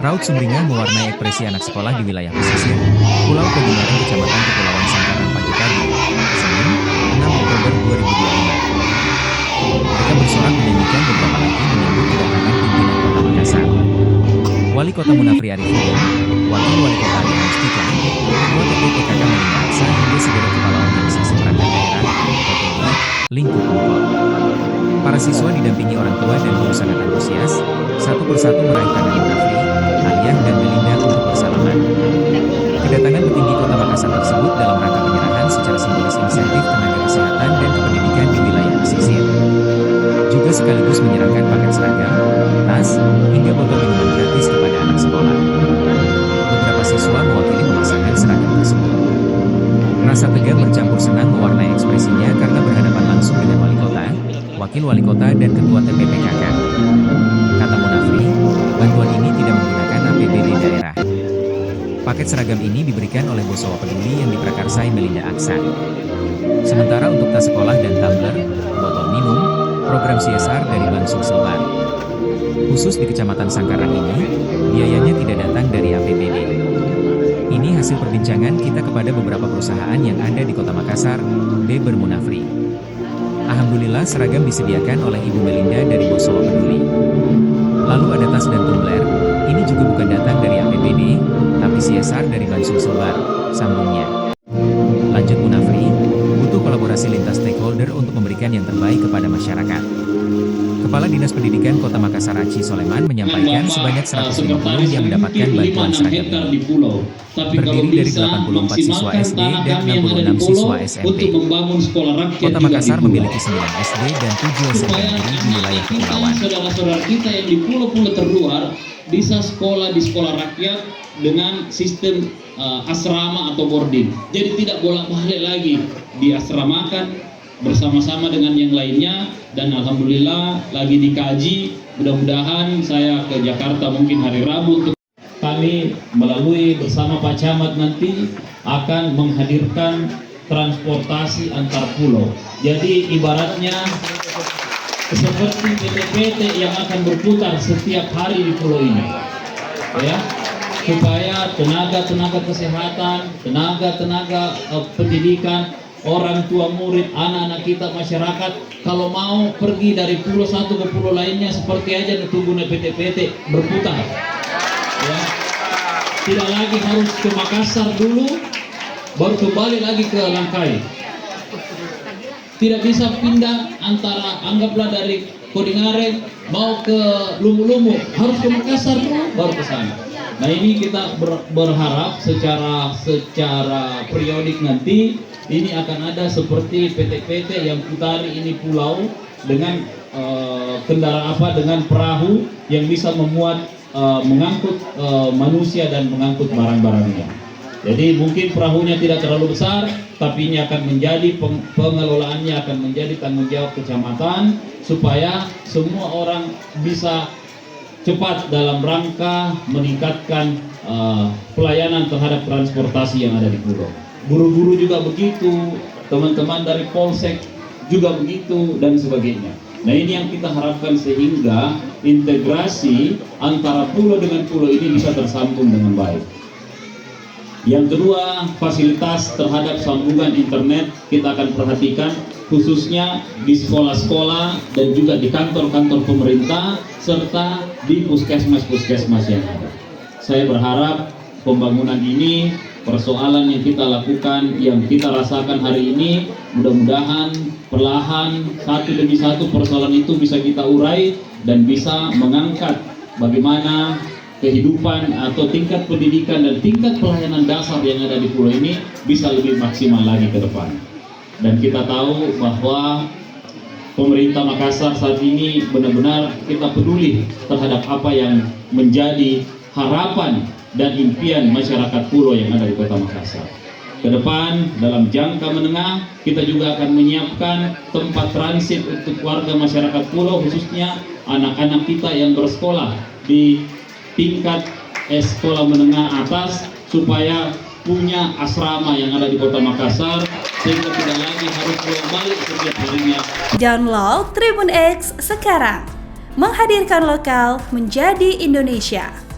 Raut sumringah mewarnai ekspresi anak sekolah di wilayah pesisir, Pulau Kebunaran, Kecamatan Kepulauan Sangkaran pagi tadi, Senin, 6 Oktober 2025. Mereka bersorak menyanyikan beberapa lagu menyambut kedatangan pimpinan Kota Makassar. Wali Kota Munafri Arifudin, Wakil Wali Kota Adi Mustika, Ketua TPPKK Melinda Aksa hingga segera Kepala Organisasi Perangkat Daerah, OTD, lingkup Pemkot. Para siswa didampingi orang tua dan guru sangat antusias, satu persatu meraih tangan Munafri, Aliyah dan Melinda untuk bersalaman. Kedatangan petinggi Kota Makassar tersebut dalam rangka penyerahan secara simbolis insentif tenaga kesehatan dan kependidikan di wilayah pesisir. Juga sekaligus menyerahkan paket seragam, tas, hingga botol minuman gratis kepada anak sekolah. Beberapa siswa mewakili pemasangan seragam tersebut. Rasa tegar bercampur senang mewarnai ekspresinya karena berhadapan langsung dengan wali kota, wakil wali kota dan ketua TPPKK. Kata Munafri, bantuan ini tidak menggunakan APBD daerah. Paket seragam ini diberikan oleh Bosowa Peduli yang diprakarsai Melinda Aksa. Sementara untuk tas sekolah dan tumbler, botol minum, program CSR dari Bank Sulselbar. Khusus di Kecamatan Sangkaran ini, biayanya tidak datang dari APBD. Ini hasil perbincangan kita kepada beberapa perusahaan yang ada di Kota Makassar, Beber Munafri. Alhamdulillah seragam disediakan oleh Ibu Melinda dari Bosowa Peduli. Lalu ada tas dan tumbler, ini juga bukan datang dari APBD, tapi CSR dari Bank Sulselbar, sambungnya. Lanjut Munafri, butuh kolaborasi lintas stakeholder untuk memberikan yang terbaik kepada masyarakat. Kepala Dinas Pendidikan Kota Makassar Aci Soleman menyampaikan sebanyak 150 yang mendapatkan bantuan seragam ini. Terdiri dari 84 siswa SD dan 66 siswa SMP. Kota Makassar memiliki 9 SD dan 7 SMP negeri di wilayah kepulauan. Saudara-saudara kita yang di pulau-pulau terluar bisa sekolah di sekolah rakyat dengan sistem asrama atau boarding. Jadi tidak bolak-balik lagi diasramakan bersama-sama dengan yang lainnya, dan alhamdulillah lagi dikaji. Mudah-mudahan saya ke Jakarta mungkin hari Rabu untuk kami melalui bersama Pak Camat nanti akan menghadirkan transportasi antar pulau. Jadi ibaratnya seperti PT-PT yang akan berputar setiap hari di pulau ini, ya, supaya tenaga-tenaga kesehatan, tenaga-tenaga pendidikan, orang tua murid, anak-anak kita, masyarakat, kalau mau pergi dari pulau satu ke pulau lainnya seperti aja ditunggu PT-PT berputar, ya. Tidak lagi harus ke Makassar dulu baru kembali lagi ke Langkai. Tidak bisa pindah antara, anggaplah dari Kodingare mau ke Lumu-Lumu, harus ke Makassar dulu baru ke sana. Nah, ini kita berharap secara periodik nanti ini akan ada seperti PT-PT yang putari ini pulau dengan kendaraan dengan perahu yang bisa memuat mengangkut manusia dan mengangkut barang-barangnya. Jadi mungkin perahunya tidak terlalu besar, tapi ini akan menjadi pengelolaannya akan menjadi tanggung jawab kecamatan supaya semua orang bisa cepat dalam rangka meningkatkan pelayanan terhadap transportasi yang ada di pulau. Guru-guru juga begitu, teman-teman dari Polsek juga begitu, dan sebagainya. Nah, ini yang kita harapkan sehingga integrasi antara pulau dengan pulau ini bisa tersambung dengan baik. Yang kedua, fasilitas terhadap sambungan internet kita akan perhatikan khususnya di sekolah-sekolah dan juga di kantor-kantor pemerintah serta di puskesmas-puskesmas yang ada. Saya berharap pembangunan ini, persoalan yang kita lakukan, yang kita rasakan hari ini, mudah-mudahan perlahan satu demi satu persoalan itu bisa kita urai dan bisa mengangkat bagaimana kehidupan atau tingkat pendidikan dan tingkat pelayanan dasar yang ada di pulau ini bisa lebih maksimal lagi ke depan. Dan kita tahu bahwa pemerintah Makassar saat ini benar-benar kita peduli terhadap apa yang menjadi harapan dan impian masyarakat pulau yang ada di Kota Makassar. Ke depan dalam jangka menengah kita juga akan menyiapkan tempat transit untuk warga masyarakat pulau, khususnya anak-anak kita yang bersekolah di tingkat sekolah menengah atas, supaya punya asrama yang ada di Kota Makassar sehingga tidak lagi harus bolak-balik setiap harinya. Download Tribun X sekarang, menghadirkan lokal menjadi Indonesia.